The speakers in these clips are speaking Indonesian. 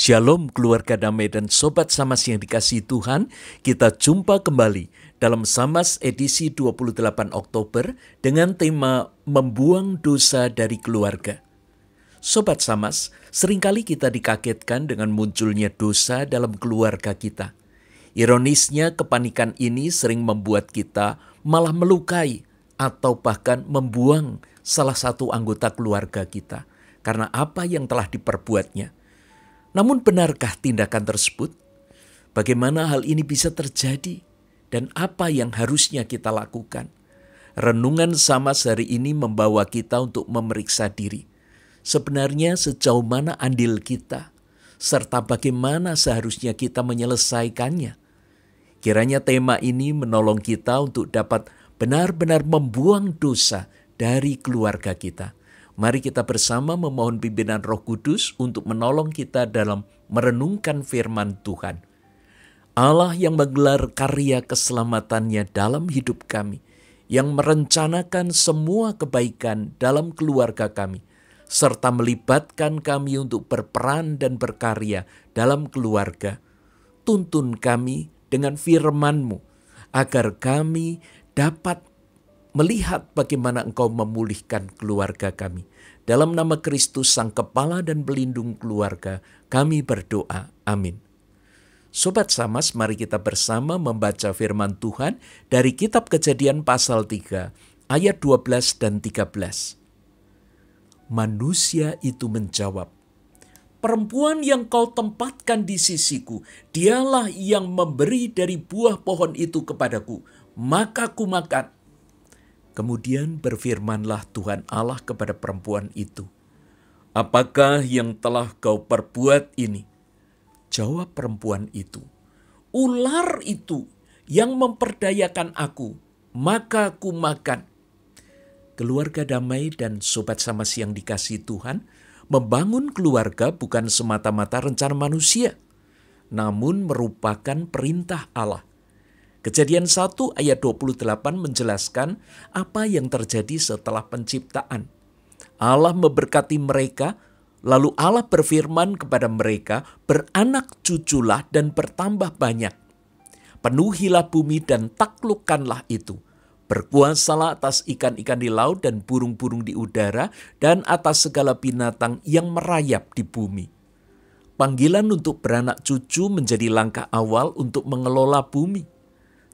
Shalom keluarga damai dan sobat Samas yang dikasihi Tuhan, kita jumpa kembali dalam Samas edisi 28 Oktober dengan tema Membuang Dosa dari Keluarga. Sobat Samas, seringkali kita dikagetkan dengan munculnya dosa dalam keluarga kita. Ironisnya kepanikan ini sering membuat kita malah melukai atau bahkan membuang salah satu anggota keluarga kita karena apa yang telah diperbuatnya. Namun benarkah tindakan tersebut? Bagaimana hal ini bisa terjadi? Dan apa yang harusnya kita lakukan? Renungan Samas hari ini membawa kita untuk memeriksa diri. Sebenarnya sejauh mana andil kita? Serta bagaimana seharusnya kita menyelesaikannya? Kiranya tema ini menolong kita untuk dapat benar-benar membuang dosa dari keluarga kita. Mari kita bersama memohon pimpinan Roh Kudus untuk menolong kita dalam merenungkan firman Tuhan. Allah yang menggelar karya keselamatannya dalam hidup kami, yang merencanakan semua kebaikan dalam keluarga kami, serta melibatkan kami untuk berperan dan berkarya dalam keluarga. Tuntun kami dengan firman-Mu, agar kami dapat melihat bagaimana Engkau memulihkan keluarga kami. Dalam nama Kristus Sang Kepala dan Pelindung keluarga, kami berdoa. Amin. Sobat Samas, mari kita bersama membaca firman Tuhan dari kitab Kejadian pasal 3, ayat 12 dan 13. Manusia itu menjawab, "Perempuan yang kau tempatkan di sisiku, dialah yang memberi dari buah pohon itu kepadaku, maka ku makan." Kemudian berfirmanlah Tuhan Allah kepada perempuan itu, "Apakah yang telah kau perbuat ini?" Jawab perempuan itu, "Ular itu yang memperdayakan aku, maka ku makan." Keluarga damai dan sobat Samas yang dikasihi Tuhan, membangun keluarga bukan semata-mata rencana manusia, namun merupakan perintah Allah. Kejadian 1 ayat 28 menjelaskan apa yang terjadi setelah penciptaan. Allah memberkati mereka, lalu Allah berfirman kepada mereka, "Beranak cuculah dan bertambah banyak. Penuhilah bumi dan taklukkanlah itu. Berkuasalah atas ikan-ikan di laut dan burung-burung di udara dan atas segala binatang yang merayap di bumi." Panggilan untuk beranak cucu menjadi langkah awal untuk mengelola bumi.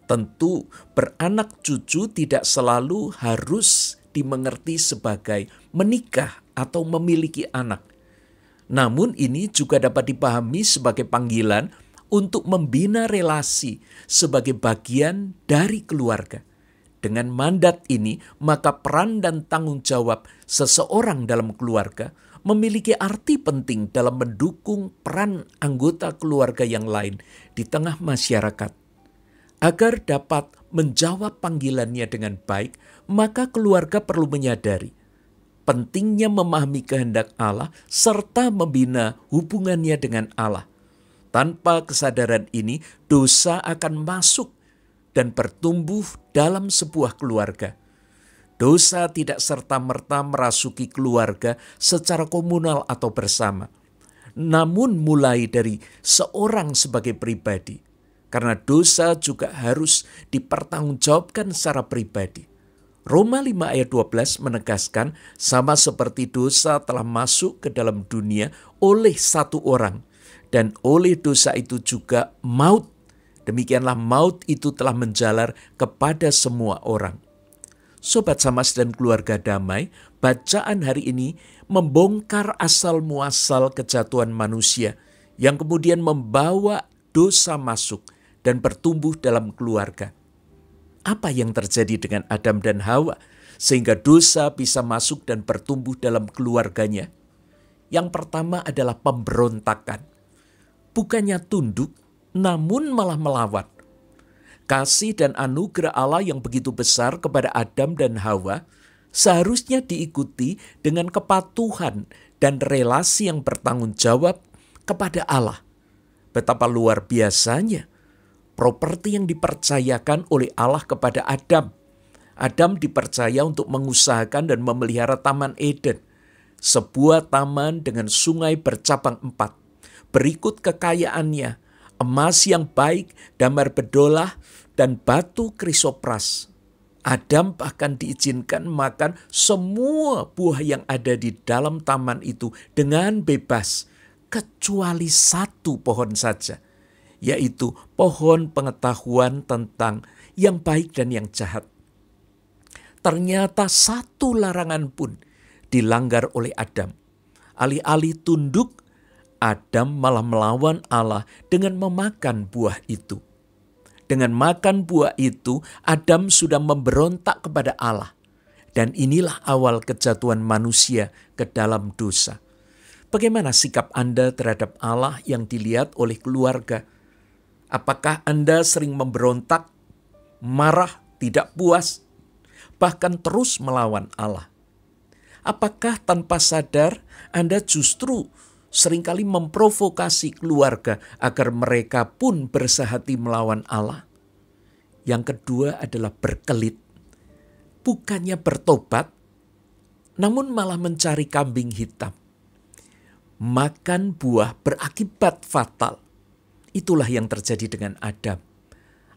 Tentu beranak cucu tidak selalu harus dimengerti sebagai menikah atau memiliki anak. Namun ini juga dapat dipahami sebagai panggilan untuk membina relasi sebagai bagian dari keluarga. Dengan mandat ini, maka peran dan tanggung jawab seseorang dalam keluarga memiliki arti penting dalam mendukung peran anggota keluarga yang lain di tengah masyarakat. Agar dapat menjawab panggilannya dengan baik, maka keluarga perlu menyadari pentingnya memahami kehendak Allah serta membina hubungannya dengan Allah. Tanpa kesadaran ini, dosa akan masuk dan bertumbuh dalam sebuah keluarga. Dosa tidak serta-merta merasuki keluarga secara komunal atau bersama, namun mulai dari seorang sebagai pribadi. Karena dosa juga harus dipertanggungjawabkan secara pribadi. Roma 5 ayat 12 menegaskan, sama seperti dosa telah masuk ke dalam dunia oleh satu orang, dan oleh dosa itu juga maut. Demikianlah maut itu telah menjalar kepada semua orang. Sobat Samas dan keluarga damai, bacaan hari ini membongkar asal muasal kejatuhan manusia yang kemudian membawa dosa masuk dan bertumbuh dalam keluarga. Apa yang terjadi dengan Adam dan Hawa sehingga dosa bisa masuk dan bertumbuh dalam keluarganya? Yang pertama adalah pemberontakan. Bukannya tunduk, namun malah melawan. Kasih dan anugerah Allah yang begitu besar kepada Adam dan Hawa seharusnya diikuti dengan kepatuhan dan relasi yang bertanggung jawab kepada Allah. Betapa luar biasanya properti yang dipercayakan oleh Allah kepada Adam. Adam dipercaya untuk mengusahakan dan memelihara Taman Eden, sebuah taman dengan sungai bercabang 4, berikut kekayaannya, emas yang baik, damar bedolah, dan batu krisopras. Adam bahkan diizinkan makan semua buah yang ada di dalam taman itu dengan bebas, kecuali satu pohon saja, yaitu pohon pengetahuan tentang yang baik dan yang jahat. Ternyata satu larangan pun dilanggar oleh Adam. Alih-alih tunduk, Adam malah melawan Allah dengan memakan buah itu. Dengan makan buah itu, Adam sudah memberontak kepada Allah. Dan inilah awal kejatuhan manusia ke dalam dosa. Bagaimana sikap Anda terhadap Allah yang dilihat oleh keluarga? Apakah Anda sering memberontak, marah, tidak puas, bahkan terus melawan Allah? Apakah tanpa sadar Anda justru seringkali memprovokasi keluarga agar mereka pun bersehati melawan Allah? Yang kedua adalah berkelit. Bukannya bertobat, namun malah mencari kambing hitam. Makan buah berakibat fatal. Itulah yang terjadi dengan Adam.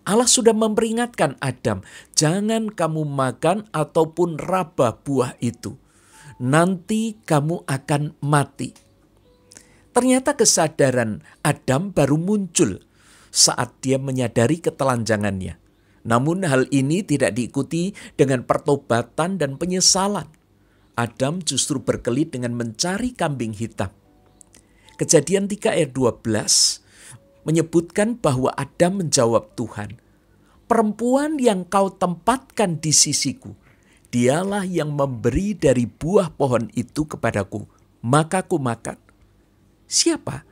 Allah sudah memperingatkan Adam, jangan kamu makan ataupun raba buah itu. Nanti kamu akan mati. Ternyata kesadaran Adam baru muncul saat dia menyadari ketelanjangannya. Namun hal ini tidak diikuti dengan pertobatan dan penyesalan. Adam justru berkelit dengan mencari kambing hitam. Kejadian 3 ayat 12 menyebutkan bahwa Adam menjawab Tuhan, "Perempuan yang kau tempatkan di sisiku, dialah yang memberi dari buah pohon itu kepadaku, maka ku makan." Siapa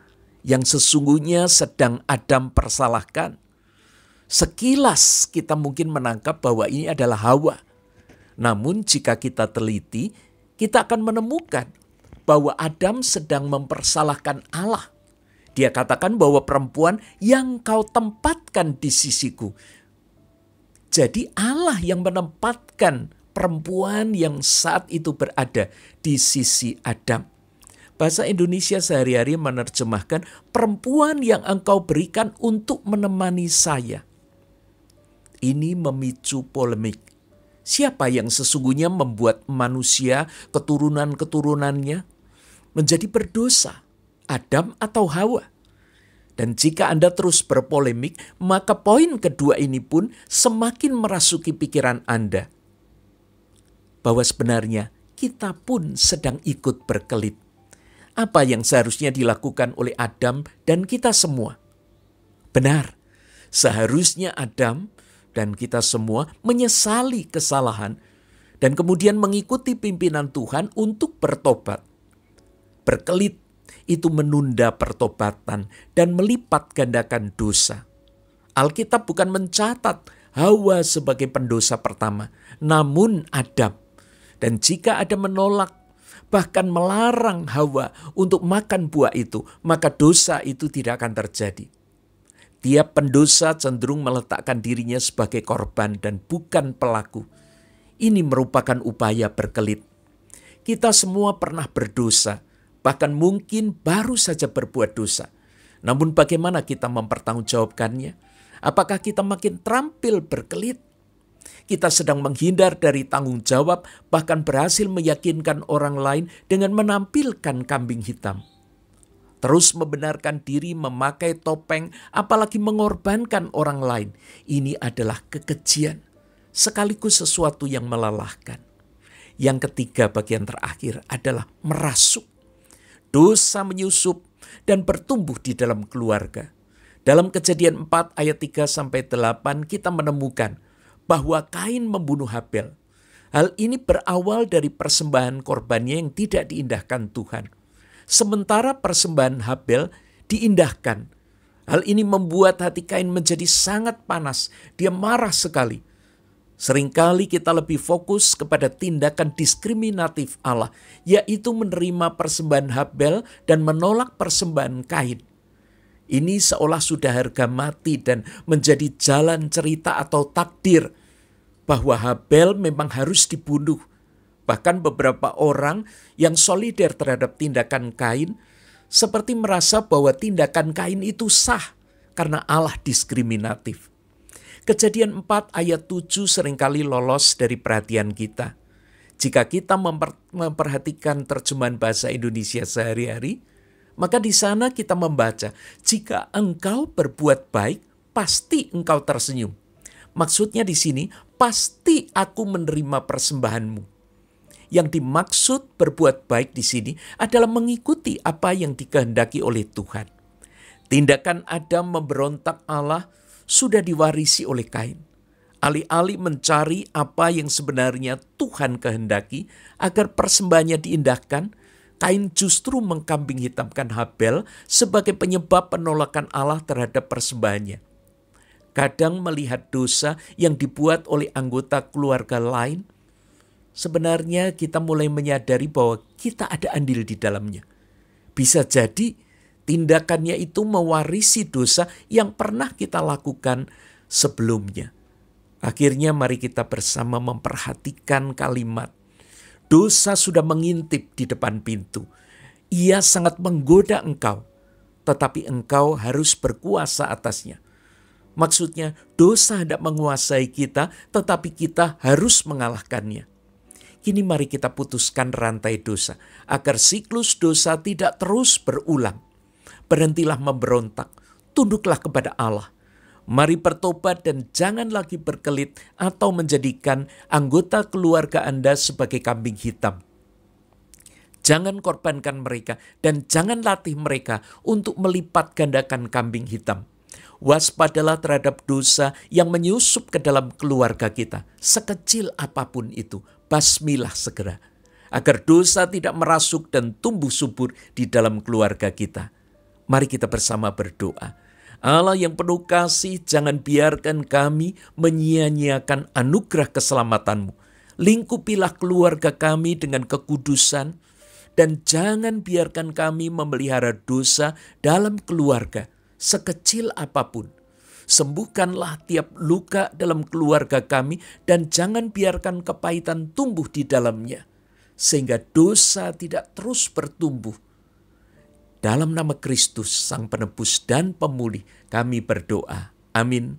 yang sesungguhnya sedang Adam persalahkan? Sekilas kita mungkin menangkap bahwa ini adalah Hawa. Namun jika kita teliti, kita akan menemukan bahwa Adam sedang mempersalahkan Allah. Dia katakan bahwa perempuan yang kau tempatkan di sisiku. Jadi Allah yang menempatkan perempuan yang saat itu berada di sisi Adam. Bahasa Indonesia sehari-hari menerjemahkan perempuan yang engkau berikan untuk menemani saya. Ini memicu polemik. Siapa yang sesungguhnya membuat manusia keturunan-keturunannya menjadi berdosa? Adam atau Hawa? Dan jika Anda terus berpolemik, maka poin kedua ini pun semakin merasuki pikiran Anda. Bahwa sebenarnya kita pun sedang ikut berkelit. Apa yang seharusnya dilakukan oleh Adam dan kita semua? Benar, seharusnya Adam dan kita semua menyesali kesalahan dan kemudian mengikuti pimpinan Tuhan untuk bertobat. Berkelit itu menunda pertobatan dan melipat gandakan dosa. Alkitab bukan mencatat Hawa sebagai pendosa pertama, namun Adam. Dan jika Adam menolak, bahkan melarang Hawa untuk makan buah itu, maka dosa itu tidak akan terjadi. Tiap pendosa cenderung meletakkan dirinya sebagai korban dan bukan pelaku. Ini merupakan upaya berkelit. Kita semua pernah berdosa, bahkan mungkin baru saja berbuat dosa. Namun bagaimana kita mempertanggungjawabkannya? Apakah kita makin terampil berkelit? Kita sedang menghindar dari tanggung jawab, bahkan berhasil meyakinkan orang lain dengan menampilkan kambing hitam. Terus membenarkan diri memakai topeng, apalagi mengorbankan orang lain. Ini adalah kekejian, sekaligus sesuatu yang melelahkan. Yang ketiga, bagian terakhir adalah merasuk. Dosa menyusup dan bertumbuh di dalam keluarga. Dalam Kejadian 4 ayat 3-8 kita menemukan bahwa Kain membunuh Habel. Hal ini berawal dari persembahan korbannya yang tidak diindahkan Tuhan. Sementara persembahan Habel diindahkan. Hal ini membuat hati Kain menjadi sangat panas. Dia marah sekali. Seringkali kita lebih fokus kepada tindakan diskriminatif Allah, yaitu menerima persembahan Habel dan menolak persembahan Kain. Ini seolah sudah harga mati dan menjadi jalan cerita atau takdir bahwa Habel memang harus dibunuh. Bahkan beberapa orang yang solider terhadap tindakan Kain seperti merasa bahwa tindakan Kain itu sah karena Allah diskriminatif. Kejadian 4 ayat 7 seringkali lolos dari perhatian kita. Jika kita memperhatikan terjemahan bahasa Indonesia sehari-hari, maka di sana kita membaca, jika engkau berbuat baik, pasti engkau tersenyum. Maksudnya di sini, pasti aku menerima persembahanmu. Yang dimaksud berbuat baik di sini adalah mengikuti apa yang dikehendaki oleh Tuhan. Tindakan Adam memberontak Allah sudah diwarisi oleh Kain. Alih-alih mencari apa yang sebenarnya Tuhan kehendaki agar persembahannya diindahkan, Kain justru mengkambing hitamkan Habel sebagai penyebab penolakan Allah terhadap persembahannya. Kadang melihat dosa yang dibuat oleh anggota keluarga lain, sebenarnya kita mulai menyadari bahwa kita ada andil di dalamnya. Bisa jadi tindakannya itu mewarisi dosa yang pernah kita lakukan sebelumnya. Akhirnya mari kita bersama memperhatikan kalimat, dosa sudah mengintip di depan pintu. Ia sangat menggoda engkau, tetapi engkau harus berkuasa atasnya. Maksudnya dosa hendak menguasai kita, tetapi kita harus mengalahkannya. Kini mari kita putuskan rantai dosa, agar siklus dosa tidak terus berulang. Berhentilah memberontak, tunduklah kepada Allah. Mari bertobat dan jangan lagi berkelit atau menjadikan anggota keluarga Anda sebagai kambing hitam. Jangan korbankan mereka dan jangan latih mereka untuk melipat gandakan kambing hitam. Waspadalah terhadap dosa yang menyusup ke dalam keluarga kita, sekecil apapun itu, basmilah segera, agar dosa tidak merasuk dan tumbuh subur di dalam keluarga kita. Mari kita bersama berdoa. Allah yang penuh kasih, jangan biarkan kami menyia-nyiakan anugerah keselamatan-Mu. Lingkupilah keluarga kami dengan kekudusan, dan jangan biarkan kami memelihara dosa dalam keluarga, sekecil apapun. Sembuhkanlah tiap luka dalam keluarga kami, dan jangan biarkan kepahitan tumbuh di dalamnya, sehingga dosa tidak terus bertumbuh. Dalam nama Kristus, Sang Penebus dan Pemulih, kami berdoa. Amin.